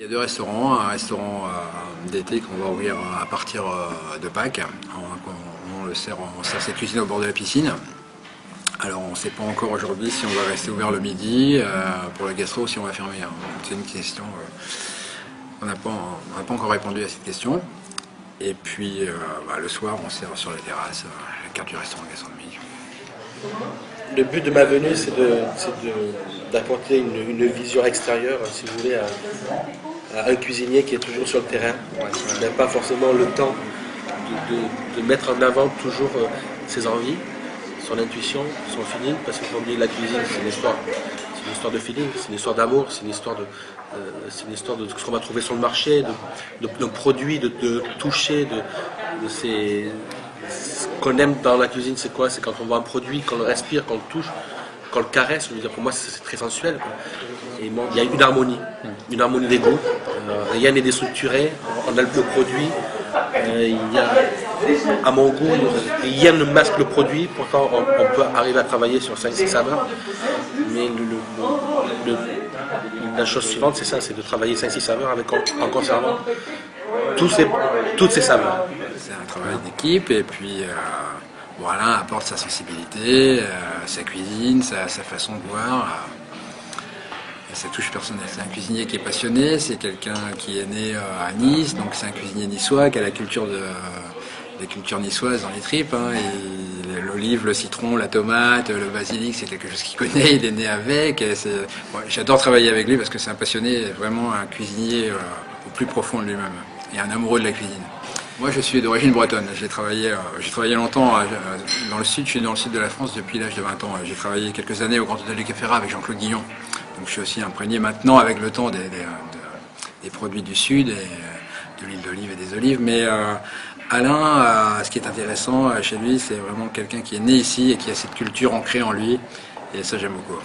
a deux restaurants, un restaurant d'été qu'on va ouvrir à partir de Pâques. On sert cette cuisine au bord de la piscine. Alors on ne sait pas encore aujourd'hui si on va rester ouvert le midi pour la gastro ou si on va fermer. C'est une question, on n'a pas encore répondu à cette question. Et puis le soir on sert sur la terrasse la carte du restaurant gastronomique. Le but de ma venue, c'est d'apporter une vision extérieure, si vous voulez, à un cuisinier qui est toujours sur le terrain, qui n'a pas forcément le temps de mettre en avant toujours ses envies, son intuition, son feeling, parce qu'il faut oublier la cuisine, c'est une histoire de feeling, c'est une histoire d'amour, c'est une histoire de ce qu'on va trouver sur le marché, de produits, de toucher, de ces... Ce qu'on aime dans la cuisine, c'est quoi? C'est quand on voit un produit, qu'on le respire, qu'on le touche, qu'on le caresse. Je veux dire, pour moi, c'est très sensuel, quoi. Et bon, il y a une harmonie des goûts. Rien n'est déstructuré. On a le produit. À mon goût, rien ne masque le produit. Pourtant, on peut arriver à travailler sur 5-6 saveurs. Mais la chose suivante, c'est ça, c'est de travailler 5-6 saveurs en conservant toutes ces saveurs. C'est un travail d'équipe et puis voilà, apporte sa sensibilité, sa cuisine, sa façon de voir, sa touche personnelle. C'est un cuisinier qui est passionné, c'est quelqu'un qui est né à Nice, donc c'est un cuisinier niçois qui a la culture niçoise dans les tripes. L'olive, le citron, la tomate, le basilic, c'est quelque chose qu'il connaît, il est né avec. J'adore travailler avec lui parce que c'est un passionné, vraiment un cuisinier au plus profond de lui-même et un amoureux de la cuisine. Moi, je suis d'origine bretonne. J'ai travaillé longtemps dans le sud. Je suis dans le sud de la France depuis l'âge de 20 ans. J'ai travaillé quelques années au Grand Hôtel du Cap Ferrat avec Jean-Claude Guillon. Donc, je suis aussi imprégné maintenant avec le temps des produits du sud, et de l'huile d'olive et des olives. Mais Alain, ce qui est intéressant chez lui, c'est vraiment quelqu'un qui est né ici et qui a cette culture ancrée en lui. Et ça, j'aime beaucoup.